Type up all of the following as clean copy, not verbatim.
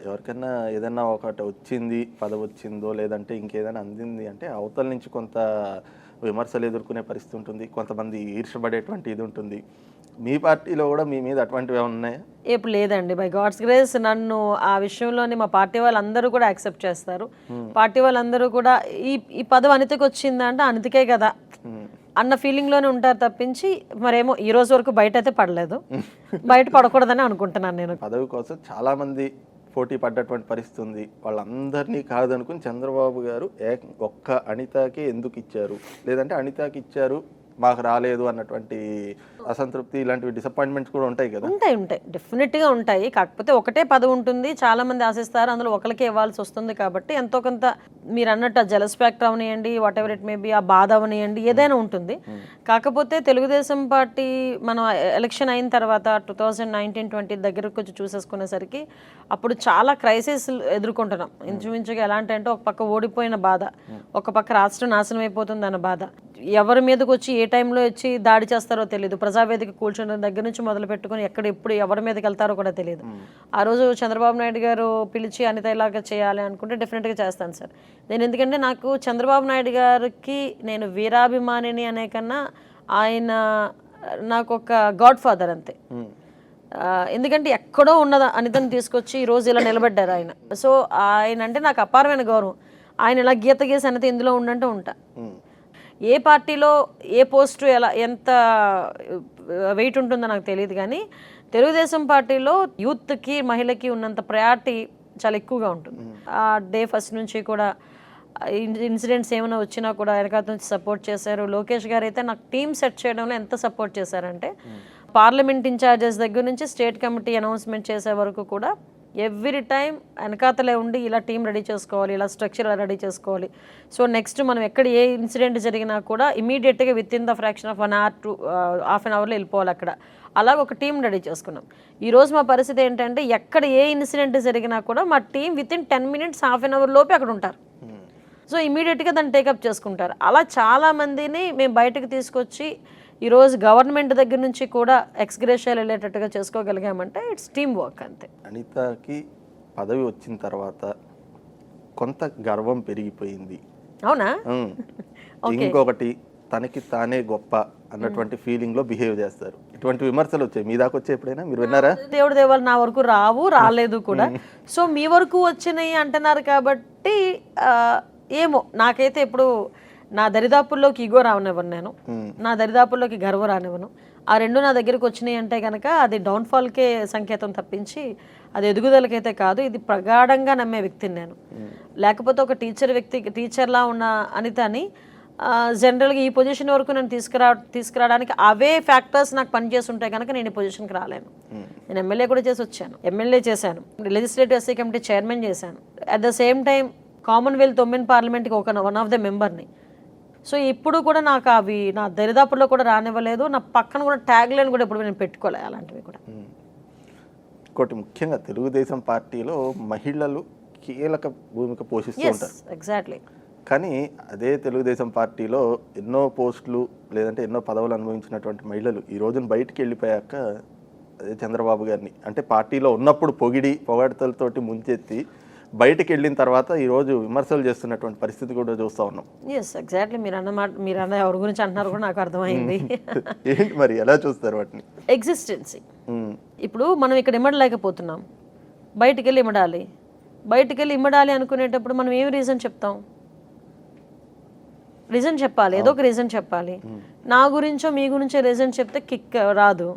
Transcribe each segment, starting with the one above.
ఎవరికైనా ఏదైనా ఒకటి వచ్చింది, పదవి వచ్చిందో లేదంటే ఇంకేదైనా అందింది అంటే అవతల నుంచి కొంత విమర్శలు ఎదుర్కొనే పరిస్థితి ఉంటుంది. కొంతమంది ఈర్ష్యపడేటువంటి ఇది ఉంటుంది. మీ పార్టీలో కూడా మీ మీద అటువంటివి ఏమైనా ఉన్నాయా? ఇప్పుడు లేదండి. బై గాడ్స్ గ్రేస్ నన్ను ఆ విషయంలోని మా పార్టీ వాళ్ళందరూ కూడా యాక్సెప్ట్ చేస్తారు. పార్టీ వాళ్ళందరూ కూడా ఈ పదవి అనితకి వచ్చిందంటే అనితకే కదా అన్న ఫీలింగ్లోనే ఉంటారు తప్పించి మరేమో ఈ రోజు వరకు బయట అయితే పడలేదు. బయట పడకూడదని అనుకుంటున్నాను నేను. పదవి కోసం చాలామంది పోటీ పడ్డటువంటి పరిస్థితి ఉంది. వాళ్ళందరినీ కాదనుకుని చంద్రబాబు గారు ఒక్క అనితకే ఎందుకు ఇచ్చారు, లేదంటే అనితకి ఇచ్చారు మాకు రాలేదు అన్నటువంటి అసంతృప్తి, ఇలాంటివి డిసప్పాయింట్మెంట్స్ కూడా ఉంటాయి కదా? ఉంటాయి డెఫినెట్గా ఉంటాయి. కాకపోతే ఒకటే పదవి ఉంటుంది, చాలా మంది ఆశిస్తారు, అందులో ఒకరికే ఇవ్వాల్సి వస్తుంది. కాబట్టి ఎంతో కొంత మీరు అన్నట్టు ఆ జలస్ ఫ్యాక్టర్ అవనియండి, whatever it may be, ఆ బాధ అవనియండి, ఏదైనా ఉంటుంది. కాకపోతే తెలుగుదేశం పార్టీ మనం ఎలక్షన్ అయిన తర్వాత 2019-20 దగ్గరకు వచ్చి చూసేసుకునేసరికి అప్పుడు చాలా క్రైసిస్ ఎదుర్కొంటున్నాం. ఇంచుమించుగా ఎలాంటి అంటే ఒక పక్క ఓడిపోయిన బాధ, ఒక పక్క రాష్ట్రం నాశనం అయిపోతుంది అన్న బాధ, ఎవరి మీదకి వచ్చి ఏ టైంలో వచ్చి దాడి చేస్తారో తెలియదు, ప్రజావేదిక కూర్చున్న దగ్గర నుంచి మొదలు పెట్టుకుని ఎక్కడ ఎప్పుడు ఎవరి మీదకి వెళ్తారో కూడా తెలియదు. ఆ రోజు చంద్రబాబు నాయుడు గారు పిలిచి అనిత ఇలాగా చేయాలి అనుకుంటే డెఫినెట్గా చేస్తాను సార్. నేను ఎందుకంటే నాకు చంద్రబాబు నాయుడు గారికి నేను వీరాభిమానిని అనే కన్నా ఆయన నాకు ఒక గాడ్ ఫాదర్ అంతే. ఎందుకంటే ఎక్కడో ఉన్నది అనితని తీసుకొచ్చి ఈరోజు ఇలా నిలబడ్డారు ఆయన. సో ఆయన అంటే నాకు అపారమైన గౌరవం. ఆయన ఇలా గీత గీసి అనిత ఇందులో ఉండంటే ఉంటా. ఏ పార్టీలో ఏ పోస్టు ఎంత వెయిట్ ఉంటుందో నాకు తెలియదు, కానీ తెలుగుదేశం పార్టీలో యూత్కి మహిళకి ఉన్నంత ప్రయారిటీ చాలా ఎక్కువగా ఉంటుంది. ఆ డే ఫస్ట్ నుంచి కూడా ఇన్సిడెంట్స్ ఏమైనా వచ్చినా కూడా వెనకాల నుంచి సపోర్ట్ చేశారు. లోకేష్ గారు అయితే నాకు టీమ్ సెట్ చేయడంలో ఎంత సపోర్ట్ చేశారంటే పార్లమెంట్ ఇన్ఛార్జెస్ దగ్గర నుంచి స్టేట్ కమిటీ అనౌన్స్మెంట్ చేసే వరకు కూడా ఎవ్రీ టైం వెనకాతలే ఉండి ఇలా టీం రెడీ చేసుకోవాలి, ఇలా స్ట్రక్చర్ రెడీ చేసుకోవాలి. సో నెక్స్ట్ మనం ఎక్కడ ఏ ఇన్సిడెంట్ జరిగినా కూడా ఇమీడియట్గా with in the fraction of 1 hour to half an hourలో వెళ్ళిపోవాలి అక్కడ. అలాగ ఒక టీం రెడీ చేసుకున్నాం. ఈరోజు మా పరిస్థితి ఏంటంటే ఎక్కడ ఏ ఇన్సిడెంట్ జరిగినా కూడా మా team with in 10 minutes, half an hour లోపే అక్కడ ఉంటారు. సో ఇమీడియట్గా దాన్ని టేకప్ చేసుకుంటారు. అలా చాలామందిని మేము బయటకు తీసుకొచ్చి ఈరోజు గవర్నమెంట్ దగ్గర నుంచి కూడా ఎక్స్గ్రేషియాలు వెళ్ళేటట్టుగా చేసుకోగలిగామంటే ఇట్స్ టీమ్ వర్క్ అంతే. అనితకి పదవి వచ్చిన తర్వాత కొంత గర్వం పెరిగిపోయింది. అవునా? ఇంకొకటి తనకి తానే గొప్ప అన్నటువంటి ఫీలింగ్ లో బిహేవ్ చేస్తారు. ఇటువంటి విమర్శలు వచ్చాయి. మీ దాకా వచ్చే ఎప్పుడైనా మీరు విన్నారా? దేవుడి దేవాలు నా వరకు రాలేదు కూడా. సో మీ వరకు వచ్చినాయి అంటున్నారు కాబట్టి ఏమో నాకైతే ఇప్పుడు నా దరిదాపుల్లోకి ఈగో రానివ్వను, నేను నా దరిదాపుల్లోకి గర్వం రానివ్వను. ఆ రెండు నా దగ్గరికి వచ్చినాయి అంటే కనుక అది డౌన్ఫాల్కే సంకేతం తప్పించి అది ఎదుగుదలకైతే కాదు. ఇది ప్రగాఢంగా నమ్మే వ్యక్తిని నేను. లేకపోతే ఒక టీచర్లా ఉన్న అనితని జనరల్గా ఈ పొజిషన్ వరకు నేను తీసుకురావడానికి అవే ఫ్యాక్టర్స్ నాకు పనిచేసి ఉంటాయి కనుక నేను ఈ పొజిషన్కి రాలేను. నేను ఎమ్మెల్యే కూడా చేసి వచ్చాను, ఎమ్మెల్యే చేశాను, లెజిస్లేటివ్ ఎస్సీ కమిటీ చైర్మన్ చేశాను, at the same time Commonwealth women పార్లమెంట్కి వన్ ఆఫ్ ద మెంబర్ని. సో ఇప్పుడు కూడా నాకు అవి నా దరిదాపుల్లో కూడా రానివ్వలేదు. నా పక్కన కూడా ట్యాగ్ లైన్ కూడా ఇప్పుడు నేను పెట్టుకోలేదు అలాంటివి కూడా. ఇంకోటి ముఖ్యంగా తెలుగుదేశం పార్టీలో మహిళలు కీలక భూమిక పోషిస్తూ ఉంటారు. ఎగ్జాక్ట్లీ. కానీ అదే తెలుగుదేశం పార్టీలో ఎన్నో పోస్టులు లేదంటే ఎన్నో పదవులు అనుభవించినటువంటి మహిళలు ఈ రోజున బయటికి వెళ్ళిపోయాక అదే చంద్రబాబు గారిని అంటే పార్టీలో ఉన్నప్పుడు పొగడతలతోటి ముంచెత్తి బయటికి వెళ్ళిన తర్వాత ఈరోజు విమర్శలు చేస్తున్నటువంటి పరిస్థితి కూడా చూస్తూ ఉన్నాం. ఎగ్జాక్ట్లీ. మీరు అన్న ఎవరి గురించి అంటున్నారు కూడా నాకు అర్థమైంది. ఏంటి మరి ఎలా చూస్తారు వాటిని? ఎగ్జిస్టెన్సీ. ఇప్పుడు మనం ఇక్కడ ఇమ్మడలేకపోతున్నాం, బయటికి వెళ్ళి ఇమ్మడాలి అనుకునేటప్పుడు మనం ఏమి రీజన్ చెప్తాం? రీజన్ చెప్పాలి, ఏదో ఒక రీజన్ చెప్పాలి. నా గురించో మీ గురించో రీజన్ చెప్తే కిక్ రాదు.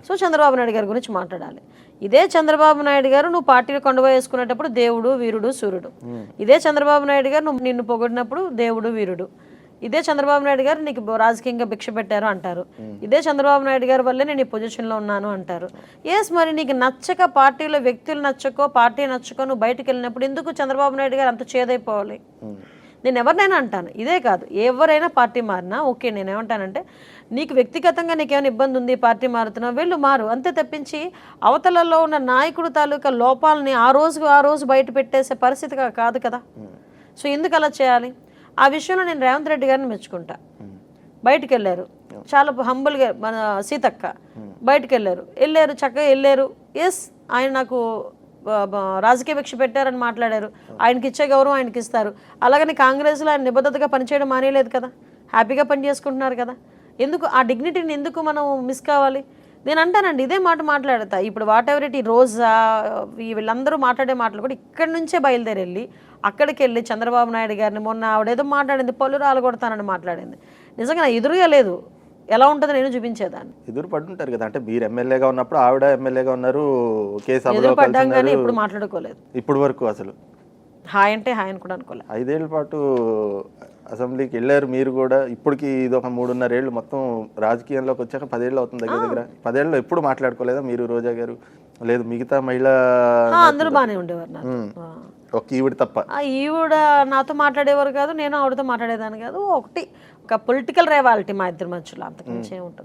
సో చంద్రబాబు నాయుడు గారి గురించి మాట్లాడాలి. ఇదే చంద్రబాబు నాయుడు గారు నువ్వు పార్టీలో కొండవ వేసుకునేటప్పుడు దేవుడు, వీరుడు, సూర్యుడు. ఇదే చంద్రబాబు నాయుడు గారు నువ్వు నిన్ను పొగిడినప్పుడు దేవుడు, వీరుడు. ఇదే చంద్రబాబు నాయుడు గారు నీకు రాజకీయంగా భిక్ష పెట్టారు అంటారు. ఇదే చంద్రబాబు నాయుడు గారి వల్లే నేను ఈ పొజిషన్లో ఉన్నాను అంటారు. మరి నీకు నచ్చక, పార్టీలో వ్యక్తులు నచ్చకో, పార్టీ నచ్చకో నువ్వు బయటకు వెళ్ళినప్పుడు ఎందుకు చంద్రబాబు నాయుడు గారు అంత చేదైపోవాలి? నేను ఎవరినైనా అంటాను, ఇదే కాదు ఎవరైనా పార్టీ మారినా ఓకే. నేనేమంటానంటే నీకు వ్యక్తిగతంగా నీకేమైనా ఇబ్బంది ఉంది, పార్టీ మారుతున్నావు, వెళ్ళు మారు, అంతే తప్పించి అవతలలో ఉన్న నాయకుడు తాలూకా లోపాలని ఆ రోజు బయట పెట్టేసే పరిస్థితి కాదు కదా. సో ఎందుకు అలా చేయాలి? ఆ విషయంలో నేను రేవంత్ రెడ్డి గారిని మెచ్చుకుంటా. బయటకు వెళ్ళారు, చాలా హంబుల్గా. మన సీతక్క బయటకు వెళ్ళారు, చక్కగా వెళ్ళారు. ఆయన నాకు రాజకీయ భిక్ష పెట్టారని మాట్లాడారు. ఆయనకి ఇచ్చే గౌరవం ఆయనకి ఇస్తారు. అలాగని కాంగ్రెస్లో ఆయన నిబద్ధతగా పనిచేయడం మానేయలేదు కదా, హ్యాపీగా పని చేసుకుంటున్నారు కదా. ఎందుకు ఆ డిగ్నిటీని ఎందుకు మనం మిస్ కావాలి? నేను అంటానండి, ఇదే మాట మాట్లాడతా. ఇప్పుడు వాట్ ఎవర్ ఇట్, ఈ రోజా వీళ్ళందరూ మాట్లాడే మాటలు కూడా ఇక్కడి నుంచే బయలుదేరి వెళ్ళి అక్కడికి వెళ్ళి చంద్రబాబు నాయుడు గారిని మొన్న ఆవిడేదో మాట్లాడింది, పళ్ళు రాలగొడతానని మాట్లాడింది. నిజంగా నా ఎదురుగా లేదు, ఎలా ఉంటుందో నేను చూపించేదాన్ని. ఎదురు పడుతుంటారు కదా, అంటే మీరు ఎమ్మెల్యేగా ఉన్నప్పుడు ఆవిడ ఎమ్మెల్యేగా ఉన్నారు, ఒకే సభలో ఎదురు కలిసి పడ్డాం కానీ ఉన్నారు. ఎప్పుడు మాట్లాడుకోలేదు. ఇప్పటి వరకు అసలు హాయ్ అంటే హాయ్ అని కూడా అనుకోలేదు. 5 ఏళ్ల పాటు అసెంబ్లీకి వెళ్ళారు మీరు కూడా. ఇప్పటికి ఇది ఒక 3.5 ఏళ్ళు, మొత్తం రాజకీయంలోకి వచ్చాక 10 ఏళ్ళు అవుతుంది దగ్గర దగ్గర. 10 ఏళ్ళలో ఎప్పుడు మాట్లాడుకోలేదా మీరు, రోజా గారు? లేదు మిగతా మహిళా అందరూ బాగానే ఉండేవారు నాకు. ఒక ఈవిడ తప్ప. ఈవిడ నాతో మాట్లాడేవారు కాదు, నేను ఆవిడతో మాట్లాడేదాన్ని కాదు. ఒకటి ఒక పొలిటికల్ రైవాలిటీ మా ఇద్దరి మధ్యలో, అంతకుమించి ఏముంటుంది.